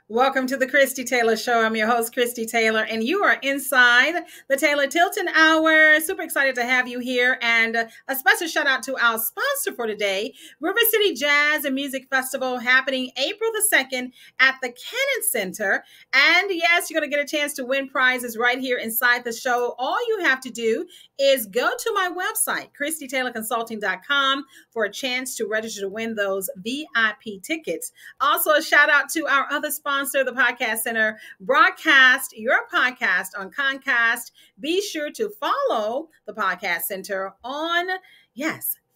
Welcome to the Christie Taylor Show. I'm your host, Christie Taylor, and you are inside the Taylor Tilton Hour. Super excited to have you here. And a special shout out to our sponsor for today, River City Jazz and Music Festival, happening April the 2nd at the Cannon Center. And yes, you're going to get a chance to win prizes right here inside the show. All you have to do is go to my website, ChristieTaylorConsulting.com, for a chance to register to win those VIP tickets. Also, a shout out to our other sponsor, the Podcast Center. Broadcast your podcast on Comcast. Be sure to follow the Podcast Center on,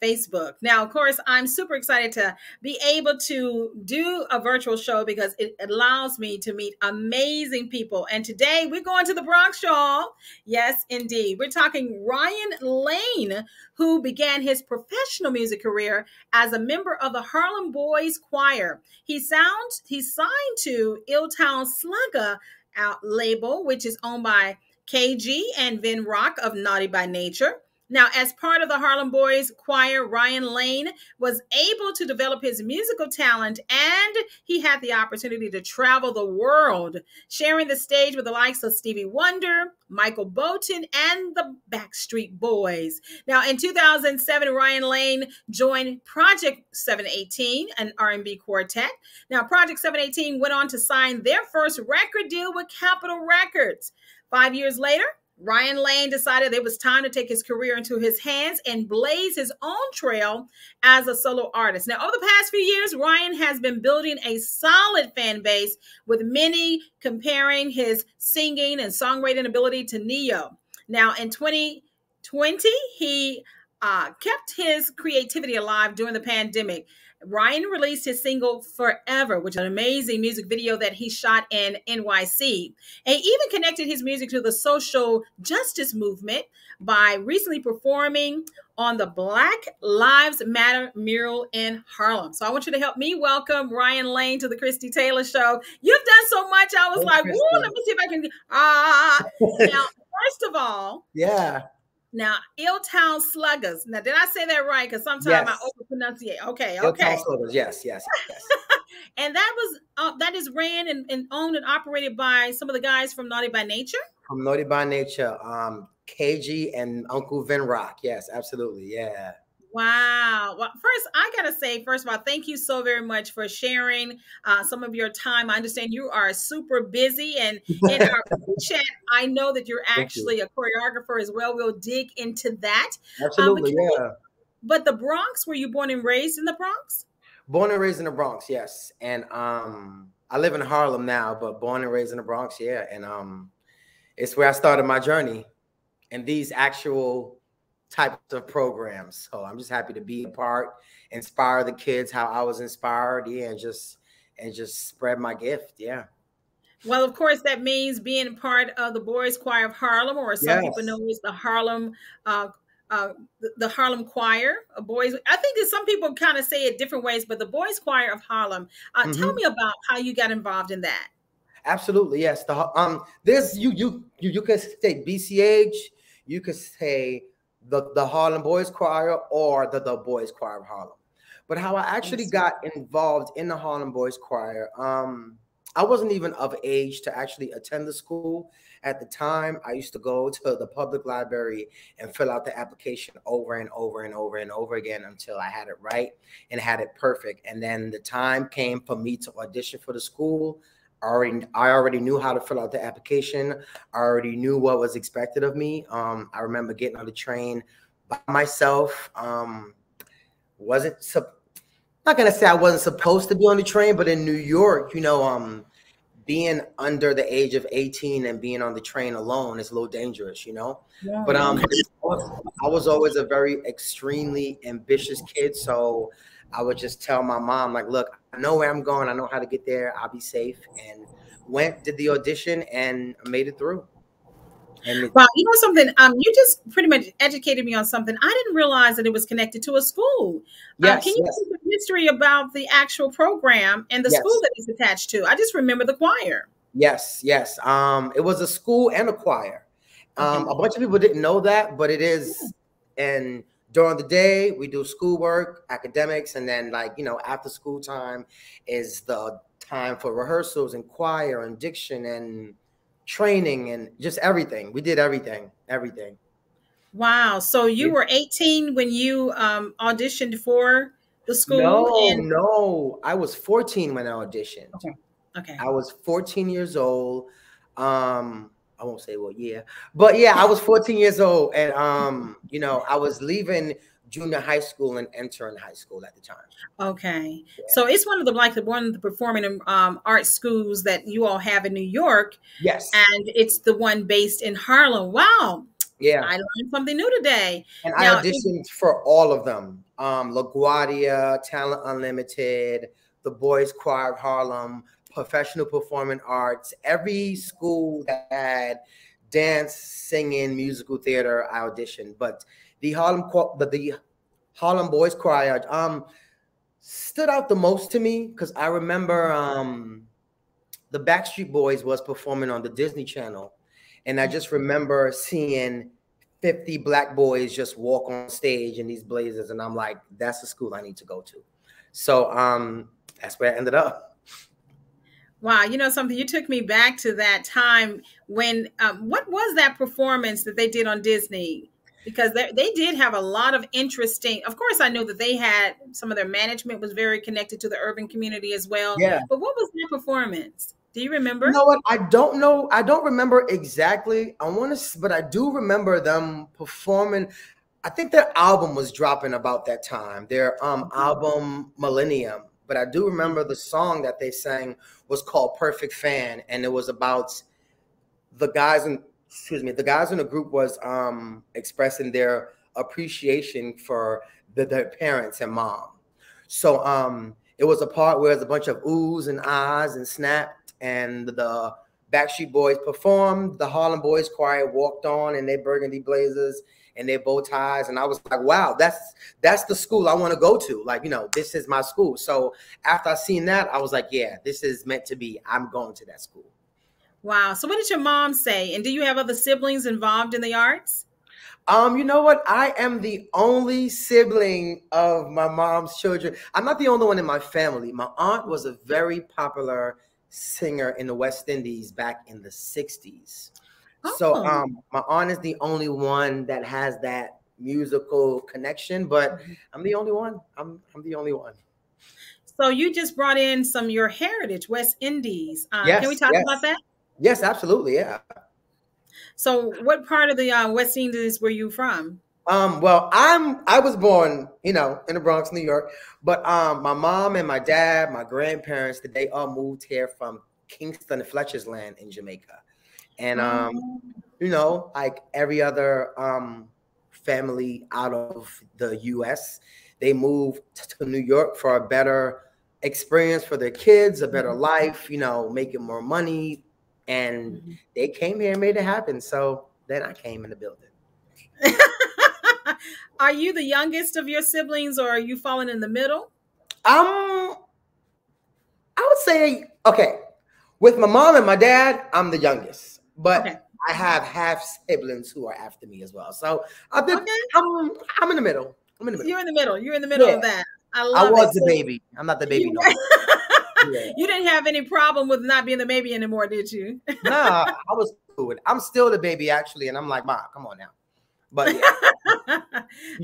Facebook. Now, of course, I'm super excited to be able to do a virtual show because it allows me to meet amazing people. And today we're going to the Bronx, y'all. Yes, indeed. We're talking Ryan Lane, who began his professional music career as a member of the Harlem Boys Choir. He signed to Illtown Sluggaz label, which is owned by Kaygee and Vin Rock of Naughty by Nature. Now, as part of the Harlem Boys Choir, Ryan Lane was able to develop his musical talent, and he had the opportunity to travel the world, sharing the stage with the likes of Stevie Wonder, Michael Bolton, and the Backstreet Boys. Now, in 2007, Ryan Lane joined Project 718, an R&B quartet. Now, Project 718 went on to sign their first record deal with Capitol Records. 5 years later, Ryan Lane decided it was time to take his career into his hands and blaze his own trail as a solo artist. Now, over the past few years, Ryan has been building a solid fan base, with many comparing his singing and songwriting ability to NeYo. Now, in 2020, he kept his creativity alive during the pandemic. Ryan released his single Forever, which is an amazing music video that he shot in NYC. And he even connected his music to the social justice movement by recently performing on the Black Lives Matter Mural in Harlem. So I want you to help me welcome Ryan Lane to the Christie Taylor Show. You've done so much. I was like, whoa, let me see if I can. Now, first of all. Yeah. Now, Illtown Sluggaz. Now, did I say that right? Because sometimes I overpronunciate. Okay. Illtown Sluggaz. Yes. And that is ran and owned and operated by some of the guys from Naughty by Nature. From Naughty by Nature, Kaygee and Uncle Vin Rock. Yes, absolutely. Yeah. Wow. Well, first, I got to say, first of all, thank you so very much for sharing some of your time. I understand you are super busy, and in our chat, I know that you're actually a choreographer as well. We'll dig into that. Absolutely, yeah. But the Bronx, were you born and raised in the Bronx? Born and raised in the Bronx, yes. And I live in Harlem now, but born and raised in the Bronx, yeah. And it's where I started my journey in these actual types of programs. So I'm just happy to be a part, inspire the kids how I was inspired, and just spread my gift. Yeah. Well, of course, that means being part of the Boys Choir of Harlem, or some people know as the Harlem Choir of Boys. I think that some people kind of say it different ways, but the Boys Choir of Harlem. Tell me about how you got involved in that. Absolutely, yes. There's you could say BCH, you could say the Harlem Boys Choir, or the Boys Choir of Harlem. But how I actually got involved in the Harlem Boys Choir, I wasn't even of age to actually attend the school. At the time, I used to go to the public library and fill out the application over and over and over and over again until I had it right and had it perfect. And then the time came for me to audition for the school. I already knew how to fill out the application. I already knew what was expected of me. I remember getting on the train by myself. Not gonna say I wasn't supposed to be on the train, but in New York, being under the age of 18 and being on the train alone is a little dangerous, Yeah. But I was always a very extremely ambitious kid, so I would just tell my mom, like, look, I know where I'm going. I know how to get there. I'll be safe. And did the audition, and made it through. Well, you know something? You just pretty much educated me on something. I didn't realize that it was connected to a school. Can you tell me the history about the actual program and the school that it's attached to? I just remember the choir. Yes. It was a school and a choir. A bunch of people didn't know that, but it is. And During the day, we do schoolwork, academics, and then like, you know, after school time is the time for rehearsals and choir and diction and training and just everything. We did everything, everything. Wow. So you were 18 when you auditioned for the school? No. I was 14 when I auditioned. Okay. Okay. I was 14 years old. I won't say what year, but yeah, I was 14 years old, and you know, I was leaving junior high school and entering high school at the time. Okay. Yeah. So it's one of the performing arts schools that you all have in New York. Yes. And it's the one based in Harlem. Wow. Yeah. I learned something new today. And now, I auditioned for all of them. LaGuardia, Talent Unlimited, the Boys Choir of Harlem, Professional Performing Arts, every school that had dance, singing, musical theater, I auditioned. But the Harlem Boys Choir stood out the most to me because I remember the Backstreet Boys was performing on the Disney Channel. And I just remember seeing 50 black boys just walk on stage in these blazers. And I'm like, that's the school I need to go to. So that's where I ended up. Wow. You know something, you took me back to that time when, what was that performance that they did on Disney? Because they did have a lot of interesting, of course, I know that they had some of their management was very connected to the urban community as well. Yeah. But what was that performance? Do you remember? You know what? I don't know. I don't remember exactly. But I do remember them performing. I think their album was dropping about that time, their album Millennium. But I do remember the song that they sang was called Perfect Fan. And it was about the guys in the group was expressing their appreciation for their parents and mom. So it was a part where there's a bunch of oohs and ahs and snapped, and the Backstreet Boys performed. The Harlem Boys Choir walked on in their burgundy blazers and their bow ties, and I was like, wow, that's the school I want to go to. Like, you know, this is my school. So after I seen that, I was like, yeah, this is meant to be. I'm going to that school. Wow. So what did your mom say? And do you have other siblings involved in the arts? You know what? I am the only sibling of my mom's children. I'm not the only one in my family. My aunt was a very popular singer in the West Indies back in the 60s. Oh. So my aunt is the only one that has that musical connection, but I'm the only one. I'm the only one. So you just brought in some of your heritage, West Indies. Yes, can we talk about that? Yes, absolutely. Yeah. So what part of the West Indies were you from? Well, I was born, you know, in the Bronx, New York, but my mom and my dad, my grandparents, they all moved here from Kingston and Fletcher's Land in Jamaica. And you know, like every other family out of the US, they moved to New York for a better experience for their kids, a better life, you know, making more money. And they came here and made it happen. So then I came in the building. Are you the youngest of your siblings, or are you falling in the middle? I would say, okay, with my mom and my dad, I'm the youngest, but I have half siblings who are after me as well. So I'm in the middle. I'm in the middle. You're in the middle. You're in the middle of that. I was the baby. I'm not the baby no more. Yeah. You didn't have any problem with not being the baby anymore, did you? Nah, I was cool with it. I'm still the baby, actually, and I'm like, Ma, come on now. But yeah.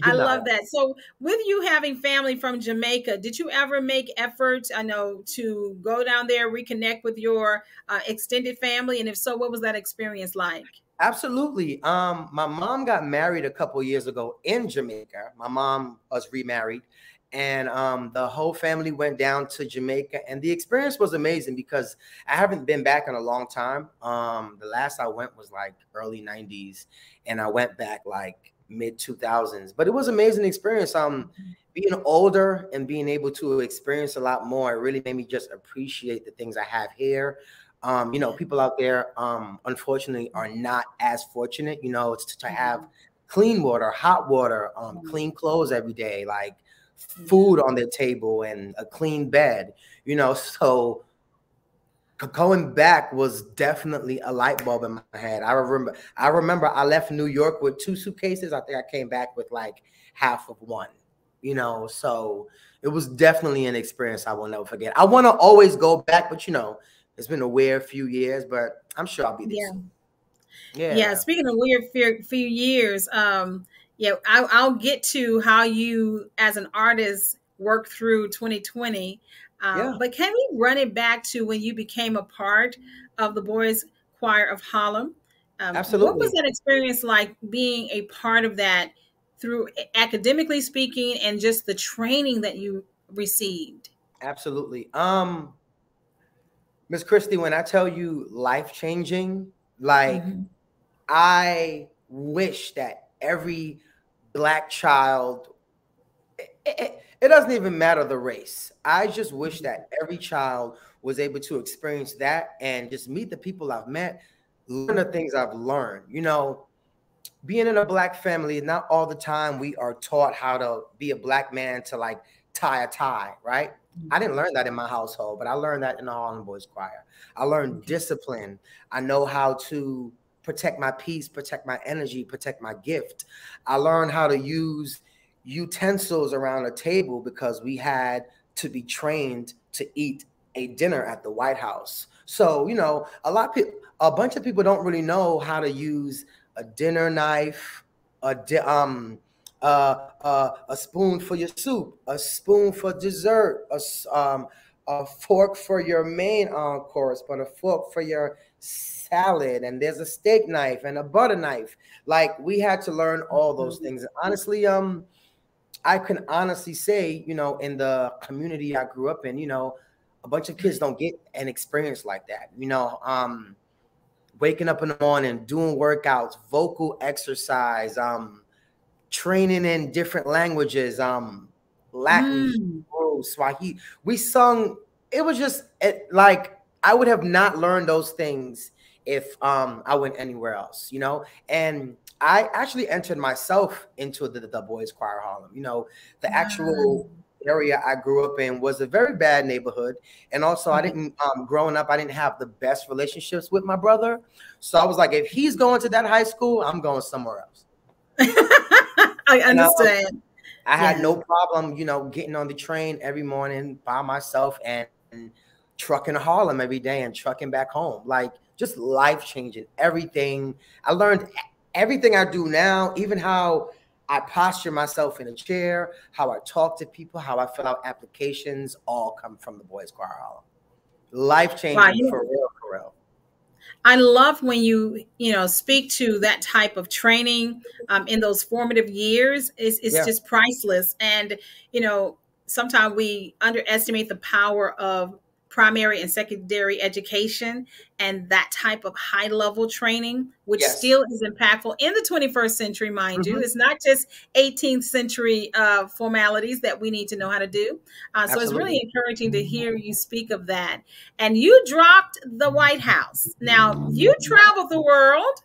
I love that. So with you having family from Jamaica, did you ever make efforts, I know, to go down there, reconnect with your extended family? And if so, what was that experience like? Absolutely. My mom got married a couple of years ago in Jamaica. My mom was remarried. And the whole family went down to Jamaica, and the experience was amazing because I haven't been back in a long time. The last I went was like early 90s, and I went back like mid 2000s. But it was an amazing experience. Being older and being able to experience a lot more, it really made me just appreciate the things I have here. You know, people out there, unfortunately, are not as fortunate. You know, it's to have clean water, hot water, clean clothes every day, like food on their table and a clean bed, you know. So going back was definitely a light bulb in my head. I remember I left New York with 2 suitcases. I think I came back with like half of one, you know. So it was definitely an experience I will never forget. I want to always go back, but you know, it's been a weird few years, but I'm sure I'll be there soon. Yeah. Speaking of weird few years, yeah, I'll get to how you as an artist worked through 2020. But can we run it back to when you became a part of the Boys Choir of Harlem? Absolutely. What was that experience like, being a part of that, through academically speaking and just the training that you received? Absolutely. Miss Christie, when I tell you life-changing, like I wish that every Black child, it doesn't even matter the race. I just wish that every child was able to experience that and just meet the people I've met, learn the things I've learned. You know, being in a Black family, not all the time we are taught how to be a Black man, to like tie a tie, right? I didn't learn that in my household, but I learned that in the Harlem Boys Choir. I learned discipline. I know how to protect my peace, protect my energy, protect my gift. I learned how to use utensils around a table because we had to be trained to eat a dinner at the White House. So, you know, a bunch of people don't really know how to use a dinner knife, a spoon for your soup, a spoon for dessert, a fork for your main course, but a fork for your salad. And there's a steak knife and a butter knife. Like, we had to learn all those things. And honestly, I can honestly say, you know, in the community I grew up in, you know, a bunch of kids don't get an experience like that. You know, waking up in the morning, doing workouts, vocal exercise, training in different languages, Latin, Swahili. We sung. It was just like I would have not learned those things if I went anywhere else, you know. And I actually entered myself into the Boys Choir Harlem. You know, the actual area I grew up in was a very bad neighborhood, and also I didn't growing up I didn't have the best relationships with my brother, so I was like, if he's going to that high school, I'm going somewhere else. I understand. And, I had no problem, you know, getting on the train every morning by myself and trucking to Harlem every day and trucking back home. Like, just life changing. Everything I learned, everything I do now, even how I posture myself in a chair, how I talk to people, how I fill out applications, all come from the Boys Choir Harlem. Life changing, for real, for real. I love when you speak to that type of training in those formative years. It's just priceless. And, you know, sometimes we underestimate the power of primary and secondary education and that type of high level training, which still is impactful in the 21st century, mind you. It's not just 18th century formalities that we need to know how to do. So it's really encouraging to hear you speak of that. And you dropped the White House. Now, you traveled the world.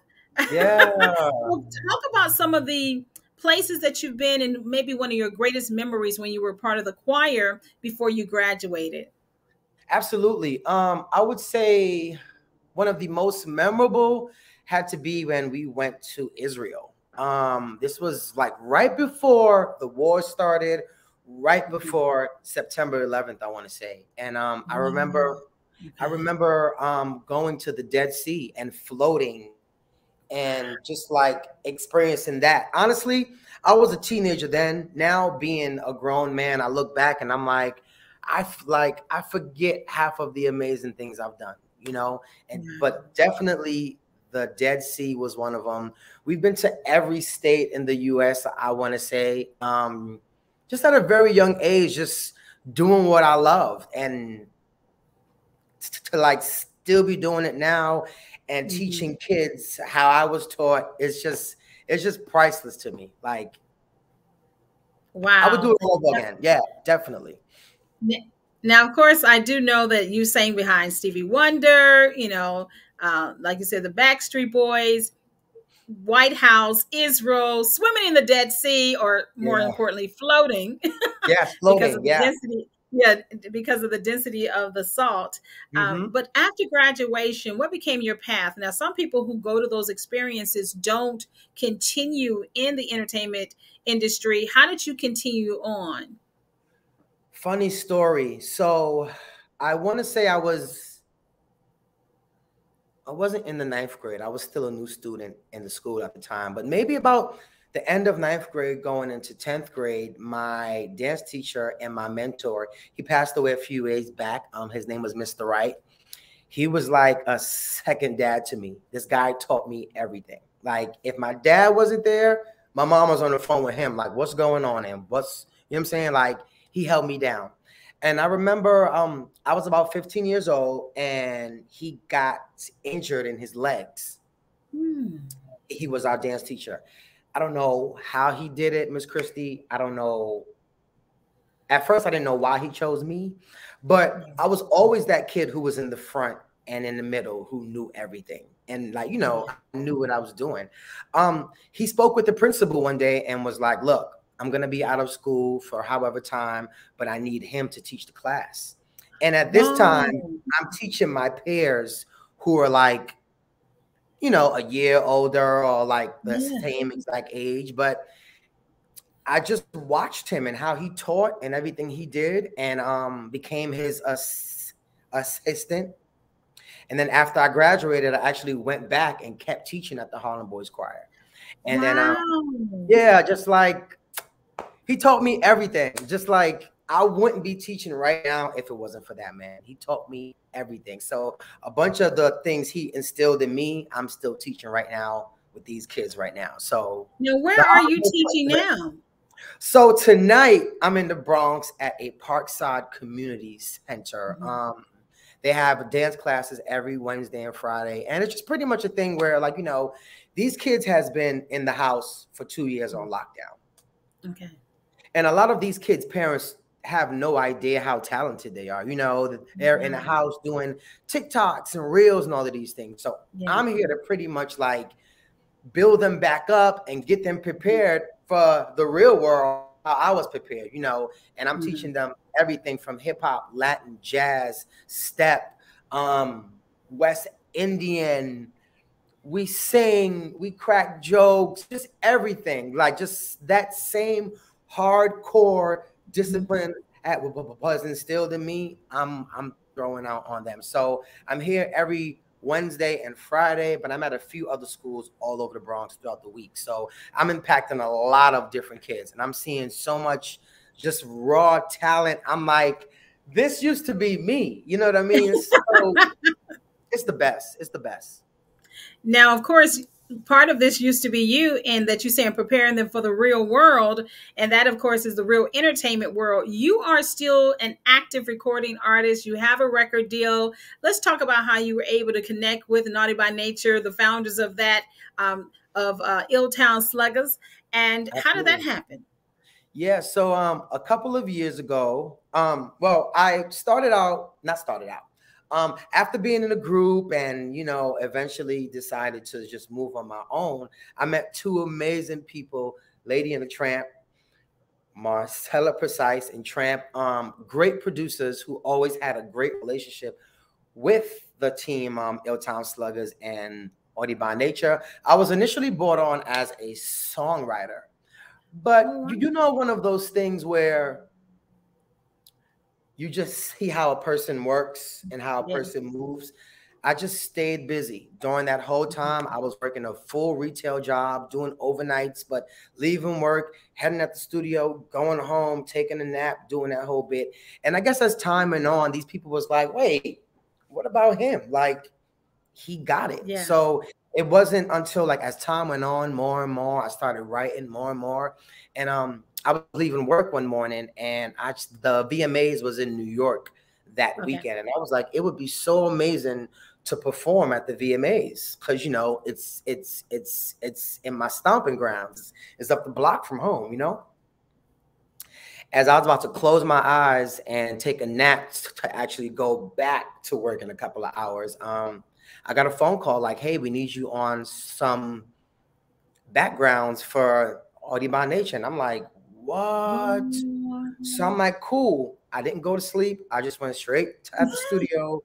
Yeah. Well, talk about some of the places that you've been and maybe one of your greatest memories when you were part of the choir before you graduated. Absolutely. I would say one of the most memorable had to be when we went to Israel. This was like right before the war started, right before September 11th, I want to say. And I remember going to the Dead Sea and floating and just like experiencing that. Honestly, I was a teenager then. Now, being a grown man, I look back and I'm like, I forget half of the amazing things I've done, you know, but definitely the Dead Sea was one of them. We've been to every state in the US, I want to say, just at a very young age, just doing what I love, and to like still be doing it now and teaching kids how I was taught. It's just priceless to me. Like, wow, I would do it all over again. Yeah, definitely. Now, of course, I do know that you sang behind Stevie Wonder, you know, like you said, the Backstreet Boys, White House, Israel, swimming in the Dead Sea, or more importantly, floating. Yes, floating. Because of the density. Yeah, because of the density of the salt. Mm-hmm. But after graduation, what became your path? Now, some people who go to those experiences don't continue in the entertainment industry. How did you continue on? Funny story. So I want to say I wasn't in the ninth grade. I was still a new student in the school at the time, but maybe about the end of ninth grade going into 10th grade, my dance teacher and my mentor, he passed away a few years back. His name was Mr. Wright. He was like a second dad to me. This guy taught me everything. Like if my dad wasn't there, my mom was on the phone with him. Like, what's going on? And what's, you know what I'm saying? Like he held me down. And I remember I was about 15 years old and he got injured in his legs. He was our dance teacher. I don't know how he did it, Miss Christie. I don't know. At first, I didn't know why he chose me, but I was always that kid who was in the front and in the middle who knew everything. And like, you know, I knew what I was doing. He spoke with the principal one day and was like, look, I'm going to be out of school for however time, but I need him to teach the class. And at this time, I'm teaching my peers who are like, you know, a year older or like the same exact age. But I just watched him and how he taught and everything he did and became his assistant. And then after I graduated, I actually went back and kept teaching at the Harlem Boys Choir. And then, yeah, just like he taught me everything. Just like I wouldn't be teaching right now if it wasn't for that man. He taught me everything. So a bunch of the things he instilled in me, I'm still teaching right now with these kids right now. So now, where are you teaching now? So tonight I'm in the Bronx at a Parkside Community Center. They have dance classes every Wednesday and Friday. And it's just pretty much a thing where, like, you know, these kids has been in the house for 2 years on lockdown. Okay. And a lot of these kids' parents have no idea how talented they are. You know, they're in the house doing TikToks and Reels and all of these things. So I'm here to pretty much like build them back up and get them prepared for the real world, how I was prepared, you know, and I'm teaching them everything from hip hop, Latin, jazz, step, West Indian. We sing, we crack jokes, just everything, like just that same hardcore discipline that was instilled in me. I'm throwing out on them. So I'm here every Wednesday and Friday, but I'm at a few other schools all over the Bronx throughout the week. So I'm impacting a lot of different kids and I'm seeing so much just raw talent. I'm like, this used to be me. You know what I mean? So it's the best. It's the best. Now, of course, part of this used to be you, and that you say I'm preparing them for the real world. And that, of course, is the real entertainment world. You are still an active recording artist. You have a record deal. Let's talk about how you were able to connect with Naughty by Nature, the founders of that, of Illtown Sluggaz. And how did that happen? Yeah, so a couple of years ago, well, I after being in a group and, you know, eventually decided to just move on my own, I met two amazing people, Lady and the Tramp, Marcella Precise and Tramp, great producers who always had a great relationship with the team, Illtown Sluggaz and Naughty by Nature. I was initially brought on as a songwriter, but you know, one of those things where you just see how a person works and how a person moves. I just stayed busy during that whole time. I was working a full retail job, doing overnights, but leaving work, heading at the studio, going home, taking a nap, doing that whole bit. And I guess as time went on, these people was like, wait, what about him? Like, he got it. Yeah. So it wasn't until like as time went on, more and more, I started writing more and more. And I was leaving work one morning and the VMAs was in New York that weekend. And I was like, it would be so amazing to perform at the VMAs because, you know, it's in my stomping grounds. It's up the block from home, you know. As I was about to close my eyes and take a nap to actually go back to work in a couple of hours, I got a phone call like, hey, we need you on some backgrounds for Naughty by Nature. And I'm like, what? So I'm like, cool. I didn't go to sleep. I just went straight at the studio,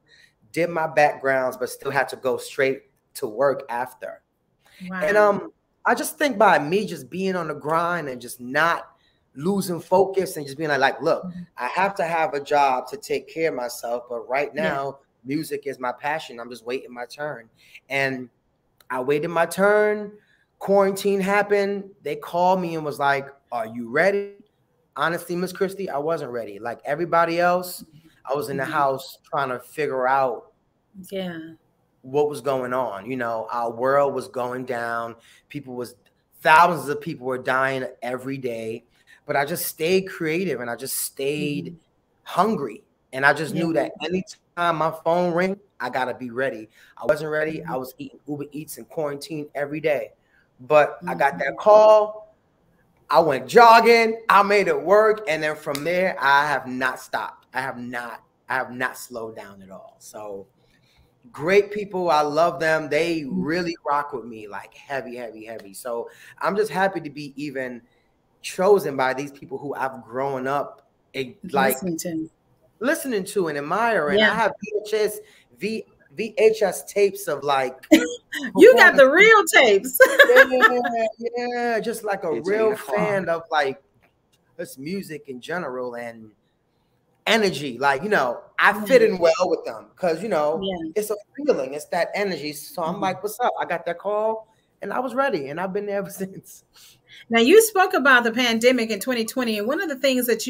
did my backgrounds, but still had to go straight to work after. Wow. And I just think by me just being on the grind and just not losing focus and just being like, look, I have to have a job to take care of myself, but right now music is my passion. I'm just waiting my turn. And I waited my turn. Quarantine happened. They called me and was like, are you ready? Honestly, Miss Christie, I wasn't ready. Like everybody else, I was in the house trying to figure out what was going on. You know, our world was going down. Thousands of people were dying every day. But I just stayed creative and I just stayed hungry. And I just knew that anytime my phone rang, I got to be ready. I wasn't ready. I was eating Uber Eats in quarantine every day. But I got that call. I went jogging. I made it work. And then from there, I have not stopped. I have not slowed down at all. So great people. I love them. They really rock with me like heavy, heavy, heavy. So I'm just happy to be even chosen by these people who I've grown up like listening to and admiring. I have VHS tapes of like you got the real tapes. Just like a real fan of like this music in general and energy. Like, you know, I fit in well with them because, you know, it's a feeling, it's that energy. So I'm like, what's up? I got that call and I was ready and I've been there ever since. Now, you spoke about the pandemic in 2020, and one of the things that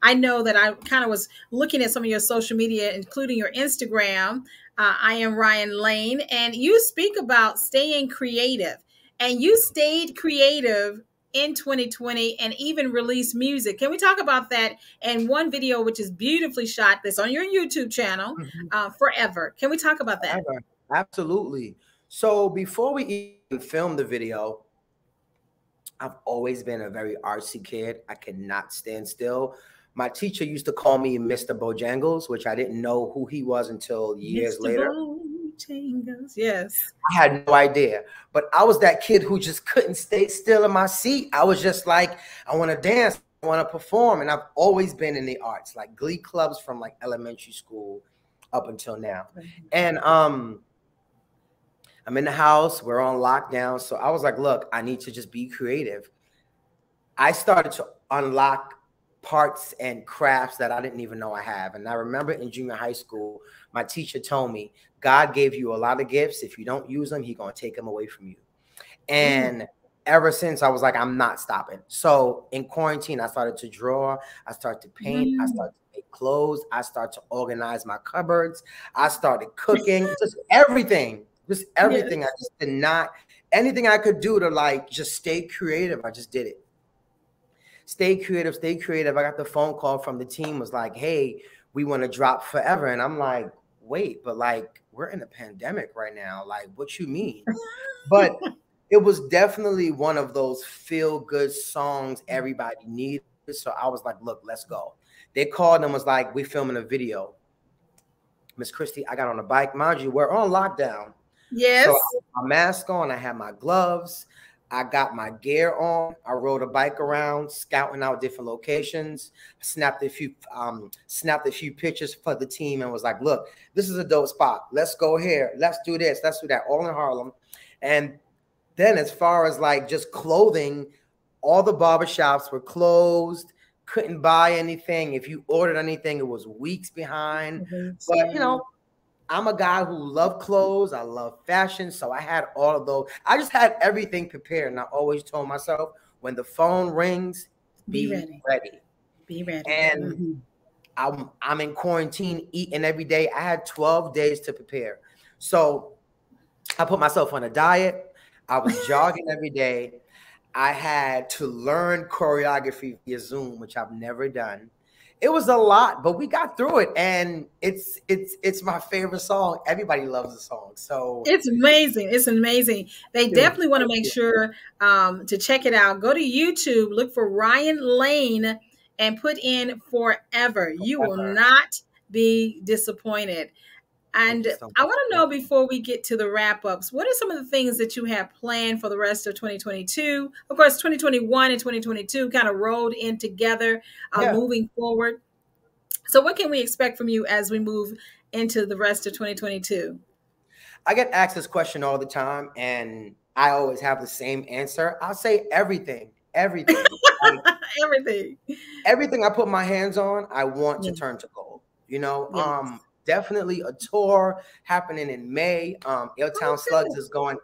I know that I kind of was looking at some of your social media, including your Instagram, I am Ryan Lane, and you speak about staying creative, and you stayed creative in 2020 and even released music. Can we talk about that? And one video, which is beautifully shot, that's on your YouTube channel, Forever. Can we talk about that? Absolutely. So before we even filmed the video, I've always been a very artsy kid. I cannot stand still. My teacher used to call me Mr. Bojangles, which I didn't know who he was until years later. Bojangles, yes. I had no idea. But I was that kid who just couldn't stay still in my seat. I was just like, I want to dance, I want to perform. And I've always been in the arts, like glee clubs from like elementary school up until now. And I'm in the house, we're on lockdown. So I was like, look, I need to just be creative. I started to unlock parts and crafts that I didn't even know I have. And I remember in junior high school, my teacher told me, God gave you a lot of gifts. If you don't use them, he's going to take them away from you. And ever since, I was like, I'm not stopping. So in quarantine, I started to draw. I started to paint. I started to make clothes. I started to organize my cupboards. I started cooking, just everything. Just everything. I just did not, anything I could do to like just stay creative. I just did it. Stay creative, stay creative. I got the phone call from the team, was like, hey, we want to drop Forever. And I'm like, wait, but like, we're in a pandemic right now. Like, what you mean? But it was definitely one of those feel good songs everybody needed. So I was like, look, let's go. They called and was like, we filming a video. Miss Christie, I got on a bike. Mind you, we're on lockdown. Yes. So I had my mask on, I had my gloves, I got my gear on. I rode a bike around, scouting out different locations. Snapped a few pictures for the team and was like, look, this is a dope spot. Let's go here. Let's do this. Let's do that. All in Harlem. And then as far as like just clothing, all the barbershops were closed. Couldn't buy anything. If you ordered anything, it was weeks behind. But, you know, I'm a guy who loves clothes. I love fashion. So I had all of those. I just had everything prepared. And I always told myself, when the phone rings, be ready. Be ready. And I'm in quarantine, eating every day. I had 12 days to prepare. So I put myself on a diet. I was jogging every day. I had to learn choreography via Zoom, which I've never done. It was a lot, but we got through it, and it's my favorite song. Everybody loves the song, so it's amazing. It's amazing. They definitely want to make sure to check it out. Go to YouTube, look for Ryan Lane, and put in Forever. You will not be disappointed. And I want to know, before we get to the wrap-ups, what are some of the things that you have planned for the rest of 2022? Of course, 2021 and 2022 kind of rolled in together, moving forward. So what can we expect from you as we move into the rest of 2022? I get asked this question all the time, and I always have the same answer. I'll say everything, everything. Like, Everything. everything I put my hands on, I want to Yes. turn to gold. You know, Yes. definitely a tour happening in May. Illtown Sluggaz is going.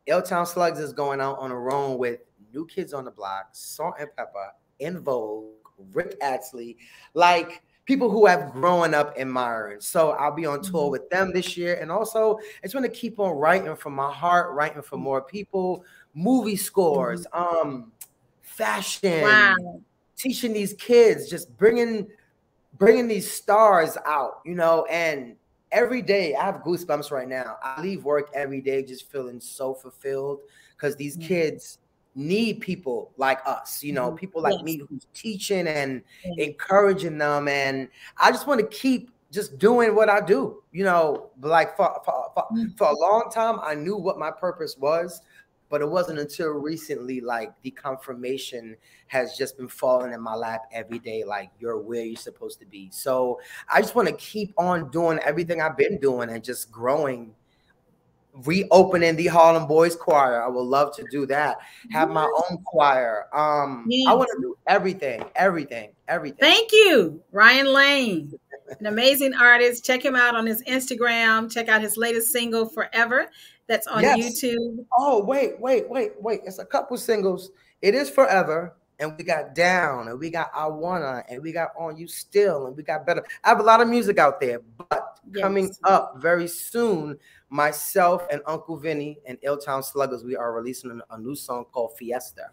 Illtown Sluggaz is going out on a road with New Kids on the Block, Salt and Pepper, In Vogue, Rick Astley, like people who have grown up admiring. So I'll be on tour with them this year, and also I just want to keep on writing from my heart, writing for more people, movie scores, fashion. Wow. Teaching these kids, just bringing these stars out, you know. And every day I have goosebumps right now. I leave work every day just feeling so fulfilled because these kids need people like us, you know, people like me who's teaching and encouraging them. And I just want to keep just doing what I do, you know. Like for a long time, I knew what my purpose was, but it wasn't until recently, like, the confirmation has just been falling in my lap every day, like, you're where you're supposed to be. So I just want to keep on doing everything I've been doing and just growing, reopening the Harlem Boys Choir. I would love to do that. Have my own choir. I want to do everything. Thank you, Ryan Lane, an amazing artist. Check him out on his Instagram. Check out his latest single, Forever. That's on YouTube. Oh, wait. It's a couple singles. It is Forever, and we got Down, and we got I Wanna, and we got On You Still, and we got Better. I have a lot of music out there, but coming up very soon, myself and Uncle Vinny and Illtown Sluggaz, we are releasing a new song called Fiesta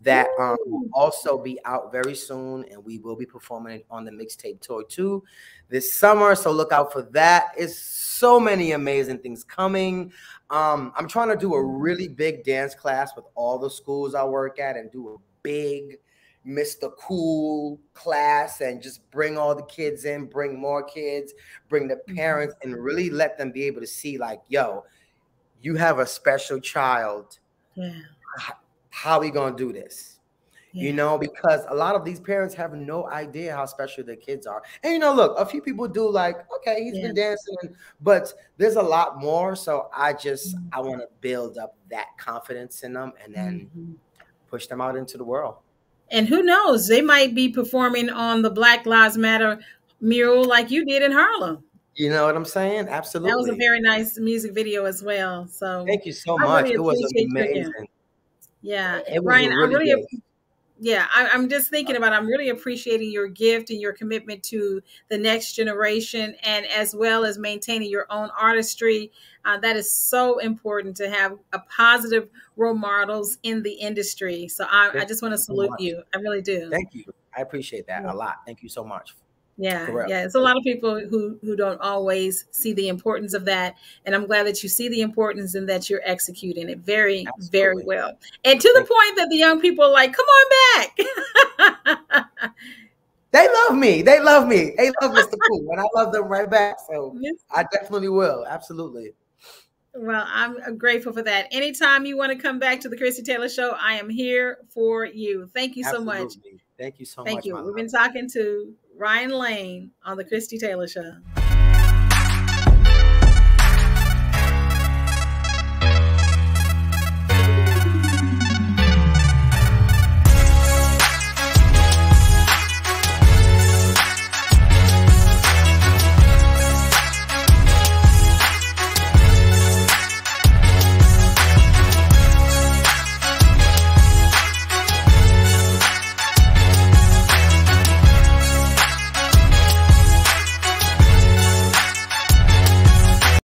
that will also be out very soon, and we will be performing it on the mixtape tour too this summer. So look out for that. It's so many amazing things coming. I'm trying to do a really big dance class with all the schools I work at and do a big Mr. Cool class and just bring all the kids in, bring more kids, bring the parents, and really let them be able to see, like, yo, you have a special child. How are we going to do this? You know, because a lot of these parents have no idea how special their kids are. And, you know, look, a few people do, like, okay, he's been dancing, but there's a lot more. So I want to build up that confidence in them and then push them out into the world. And who knows, they might be performing on the Black Lives Matter mural like you did in Harlem. You know what I'm saying? Absolutely. That was a very nice music video as well. So thank you so much. Really, it was amazing. Yeah, it was Ryan, really I'm just thinking about, I'm really appreciating your gift and your commitment to the next generation, and as well as maintaining your own artistry. That is so important to have a positive role models in the industry. So I just want to salute you. I really do. Thank you. I appreciate that a lot. Thank you so much. Yeah. It's a lot of people who don't always see the importance of that. And I'm glad that you see the importance and that you're executing it very, very well. And to the point that the young people are like, come on back. They love me. They love me. They love Mr. Cool, and I love them right back. So I definitely will. Absolutely. Well, I'm grateful for that. Anytime you want to come back to the Christie Taylor Show, I am here for you. Thank you so much. Thank you so much. Thank you. We've been talking to Ryan Lane on the Christie Taylor Show.